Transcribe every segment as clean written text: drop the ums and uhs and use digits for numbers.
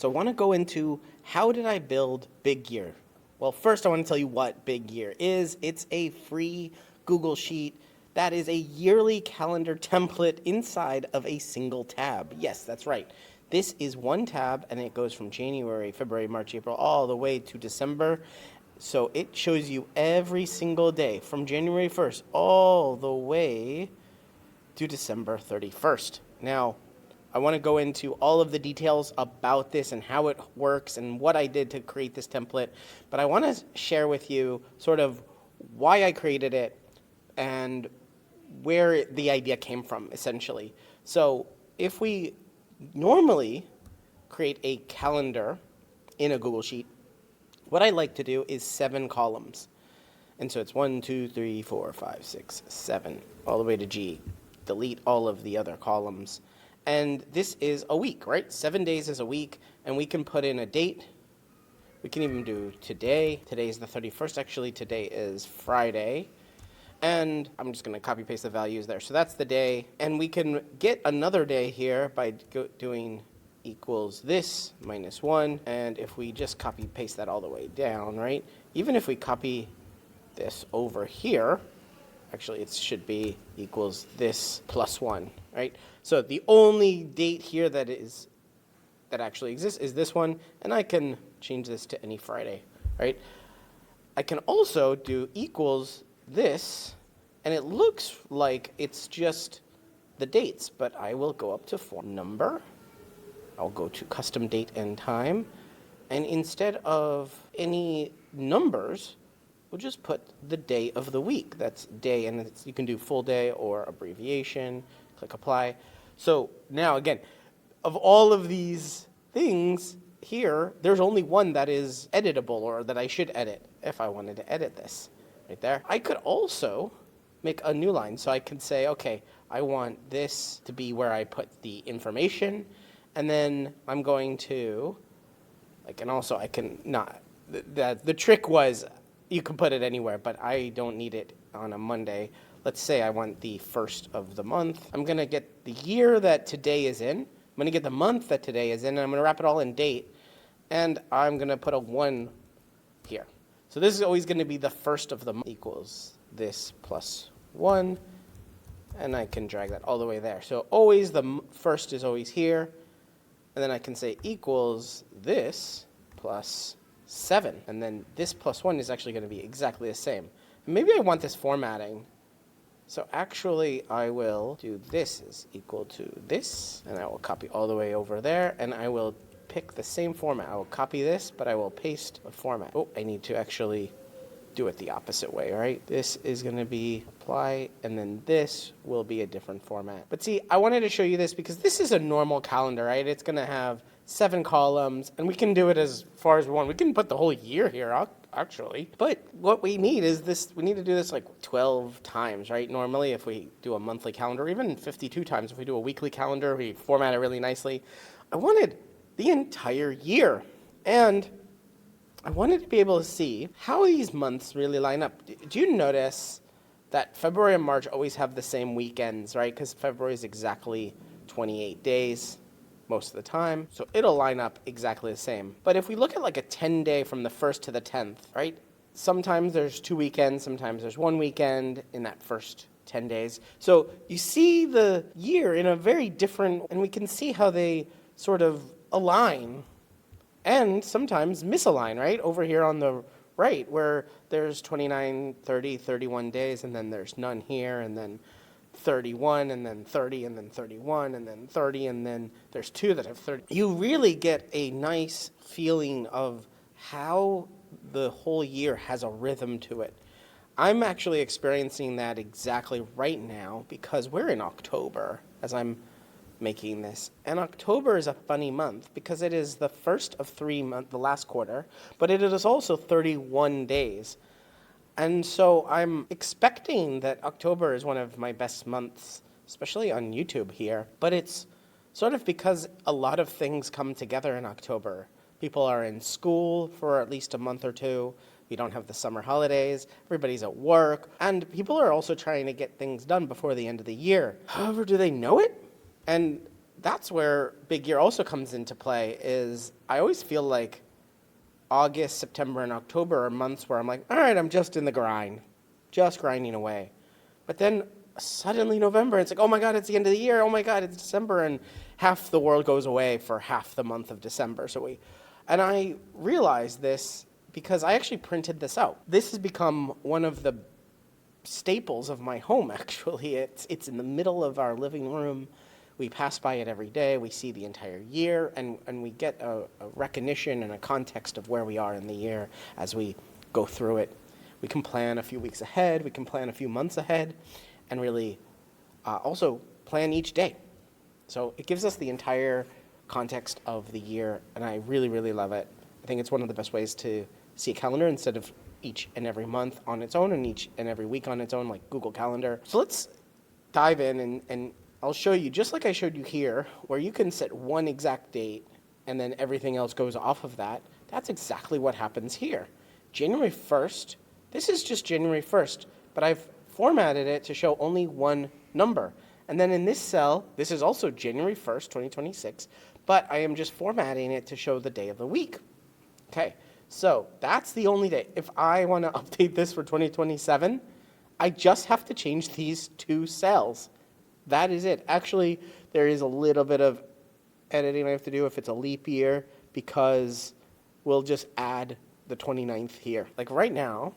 So I want to go into how did I build Big Year? Well, first I want to tell you what Big Year is. It's a free Google Sheet that is a yearly calendar template inside of a single tab. Yes, that's right. This is one tab and it goes from January, February, March, April, all the way to December. So it shows you every single day from January 1st all the way to December 31st. Now, I want to go into all of the details about this and how it works and what I did to create this template, but I want to share with you sort of why I created it and where the idea came from, essentially. So if we normally create a calendar in a Google Sheet, what I like to do is 7 columns. And so it's 1, 2, 3, 4, 5, 6, 7, all the way to G. Delete all of the other columns. And this is a week, right? 7 days is a week, and we can put in a date. We can even do today. Today is the 31st. Actually, today is Friday. And I'm just going to copy paste the values there. So that's the day. And we can get another day here by doing equals this minus 1. And if we just copy paste that all the way down, right? Even if we copy this over here, actually it should be equals this plus 1, right? So the only date here that actually exists is this one, and I can change this to any Friday, right? I can also do equals this, and it looks like it's just the dates, but I will go up to form number. I'll go to custom date and time, and instead of any numbers, we'll just put the day of the week. That's day, and you can do full day or abbreviation. Click apply. So now, again, of all of these things here, there's only one that is editable or that I should edit if I wanted to edit this right there. I could also make a new line. So I can say, okay, I want this to be where I put the information, and then I'm going to, and also I can not, the trick was you can put it anywhere, but I don't need it on a Monday. Let's say I want the first of the month. I'm going to get the year that today is in. I'm going to get the month that today is in, and I'm going to wrap it all in date. And I'm going to put a 1 here. So this is always going to be the first of the month equals this plus 1. And I can drag that all the way there. So always the first is always here. And then I can say equals this plus 7. And then this plus 1 is actually going to be exactly the same. And maybe I want this formatting. So actually, I will do this is equal to this, and I will copy all the way over there, and I will pick the same format. I will copy this, but I will paste the format. Oh, I need to actually do it the opposite way, right? This is going to be apply, and then this will be a different format. But see, I wanted to show you this because this is a normal calendar, right? It's going to have 7 columns, and we can do it as far as we want. We can put the whole year here, actually. But what we need is this. We need to do this like 12 times, right? Normally, if we do a monthly calendar, even 52 times if we do a weekly calendar, we format it really nicely. I wanted the entire year, and I wanted to be able to see how these months really line up. Do you notice that February and March always have the same weekends, right? Because February is exactly 28 days most of the time, so it'll line up exactly the same. But if we look at like a 10-day from the 1st to the 10th, right? Sometimes there's 2 weekends, sometimes there's 1 weekend in that first 10 days. So you see the year in a very different, and we can see how they sort of align and sometimes misalign, right? Over here on the right, where there's 29, 30, 31 days, and then there's none here, and then 31, and then 30, and then 31, and then 30, and then there's 2 that have 30. You really get a nice feeling of how the whole year has a rhythm to it. I'm actually experiencing that exactly right now because we're in October as I'm making this. And October is a funny month because it is the first of 3 months, the last quarter, but it is also 31 days. And so I'm expecting that October is one of my best months, especially on YouTube here. But it's sort of because a lot of things come together in October. People are in school for at least a month or 2. We don't have the summer holidays. Everybody's at work. And people are also trying to get things done before the end of the year. However, do they know it? And that's where big year also comes into play. Is I always feel like August, September, and October are months where I'm like, all right, I'm just in the grind, just grinding away. But then suddenly November, it's like, oh my God, it's the end of the year. Oh my God, it's December. And half the world goes away for half the month of December. And I realized this because I actually printed this out. This has become one of the staples of my home, actually. It's in the middle of our living room. We pass by it every day. We see the entire year, and we get a recognition and a context of where we are in the year as we go through it. We can plan a few weeks ahead. We can plan a few months ahead, and really also plan each day. So it gives us the entire context of the year, and I really, really love it. I think it's one of the best ways to see a calendar instead of each and every month on its own and each and every week on its own, like Google Calendar. So let's dive in, and I'll show you, just like I showed you here, where you can set one exact date and then everything else goes off of that. That's exactly what happens here. January 1st, this is just January 1st, but I've formatted it to show only one number. And then in this cell, this is also January 1st, 2026, but I am just formatting it to show the day of the week. Okay, so that's the only day. If I want to update this for 2027, I just have to change these two cells. That is it. Actually, there is a little bit of editing I have to do if it's a leap year, because we'll just add the 29th here. Like right now,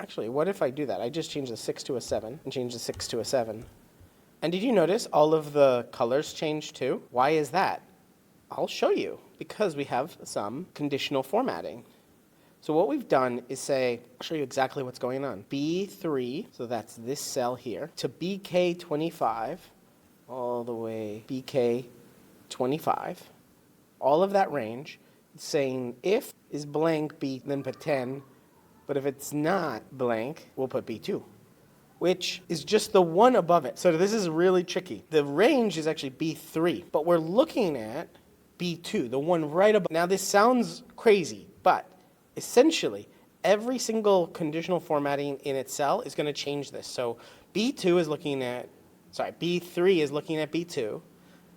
actually, what if I do that? I just change the 6 to a 7 and change the 6 to a 7. And did you notice all of the colors changed too? Why is that? I'll show you. Because we have some conditional formatting. So what we've done is say, I'll show you exactly what's going on. B3, so that's this cell here, to BK25, all the way BK25, all of that range, saying if is blank B, then put 10, but if it's not blank, we'll put B2, which is just the one above it. So this is really tricky. The range is actually B3, but we're looking at B2, the one right above. Now this sounds crazy, but essentially every single conditional formatting in its cell is going to change this. So B3 is looking at B2,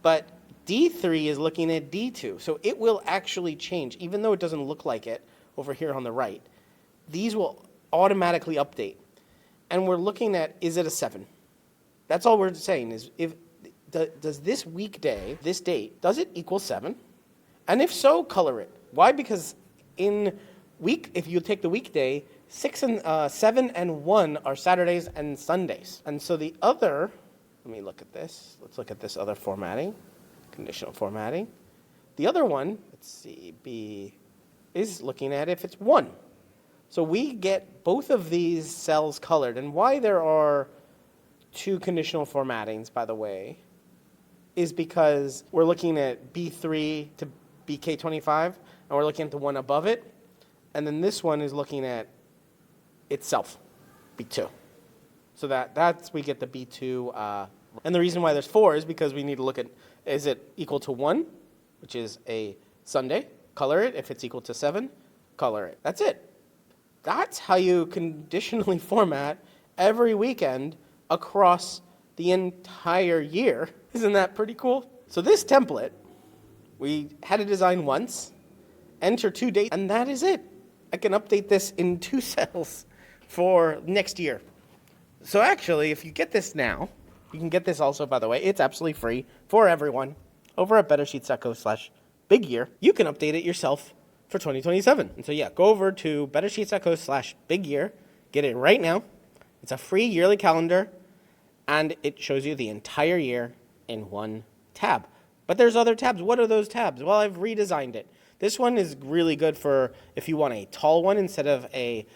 but D3 is looking at D2. So it will actually change, even though it doesn't look like it over here on the right. These will automatically update. And we're looking at, is it a 7? That's all we're saying is, does this weekday, this date, does it equal 7? And if so, color it. Why? Because if you take the weekday, 7 and 1 are Saturdays and Sundays. And so the other, let me look at this. Let's look at this other formatting, conditional formatting. The other one, let's see, B, is looking at if it's 1. So we get both of these cells colored. And why there are two conditional formattings, by the way, is because we're looking at B3 to BK25, and we're looking at the one above it. And then this one is looking at itself, B2. So that's we get the B2. And the reason why there's 4 is because we need to look at, is it equal to 1, which is a Sunday? Color it. If it's equal to 7, color it. That's it. That's how you conditionally format every weekend across the entire year. Isn't that pretty cool? So this template, we had to design once, enter 2 dates, and that is it. I can update this in 2 cells for next year. So actually, if you get this now, you can get this also, by the way. It's absolutely free for everyone over at bettersheets.co/bigyear. You can update it yourself for 2027. And so yeah, go over to bettersheets.co/bigyear. Get it right now. It's a free yearly calendar, and it shows you the entire year in one tab. But there's other tabs. What are those tabs? Well, I've redesigned it. This one is really good for if you want a tall one instead of a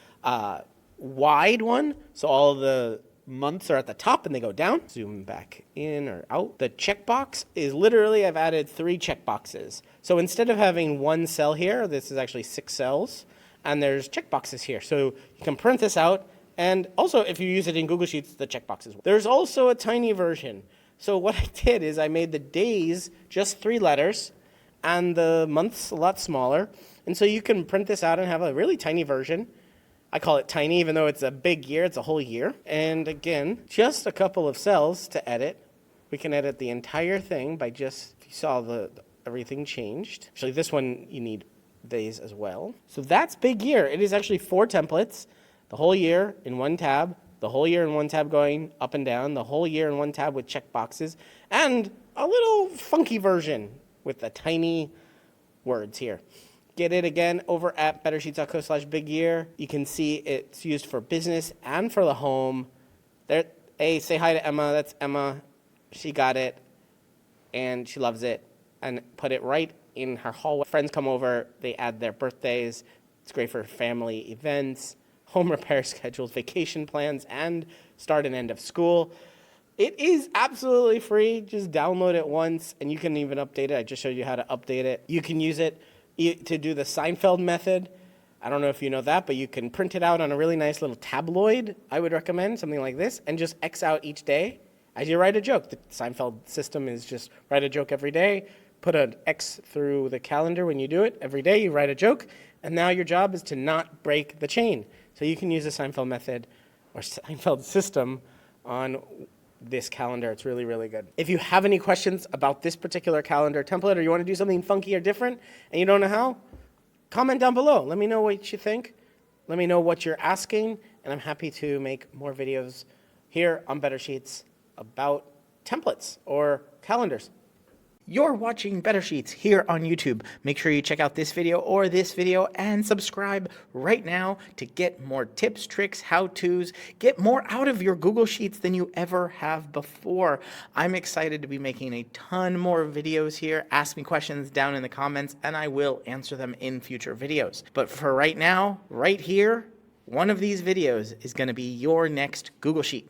wide one. So all the months are at the top and they go down. Zoom back in or out. The checkbox is literally, I've added 3 checkboxes. So instead of having one cell here, this is actually 6 cells, and there's checkboxes here. So you can print this out, and also if you use it in Google Sheets, the checkboxes. There's also a tiny version. So what I did is I made the days just 3 letters, and the months a lot smaller. And so you can print this out and have a really tiny version. I call it tiny, even though it's a big year, it's a whole year. And again, just a couple of cells to edit. We can edit the entire thing by just, if you saw everything changed. Actually, this one, you need these as well. So that's Big Year. It is actually 4 templates, the whole year in one tab, the whole year in one tab going up and down, the whole year in one tab with checkboxes, and a little funky version with the tiny words here. Get it again over at bettersheets.co/bigyear. You can see it's used for business and for the home. There, hey, say hi to Emma. That's Emma. She got it, and she loves it, and put it right in her hallway. Friends come over, they add their birthdays. It's great for family events, home repair schedules, vacation plans, and start and end of school. It is absolutely free. Just download it once, and you can even update it. I just showed you how to update it. You can use it to do the Seinfeld method. I don't know if you know that, but you can print it out on a really nice little tabloid. I would recommend something like this, and just X out each day as you write a joke. The Seinfeld system is just write a joke every day, put an X through the calendar when you do it. Every day you write a joke, and now your job is to not break the chain. So you can use the Seinfeld method or Seinfeld system on this calendar. It's really, really good. If you have any questions about this particular calendar template, or you want to do something funky or different and you don't know how, comment down below. Let me know what you think. Let me know what you're asking, and I'm happy to make more videos here on Better Sheets about templates or calendars. You're watching Better Sheets here on YouTube. Make sure you check out this video or this video and subscribe right now to get more tips, tricks, how-tos, get more out of your Google Sheets than you ever have before. I'm excited to be making a ton more videos here. Ask me questions down in the comments and I will answer them in future videos. But for right now, right here, one of these videos is going to be your next Google Sheet.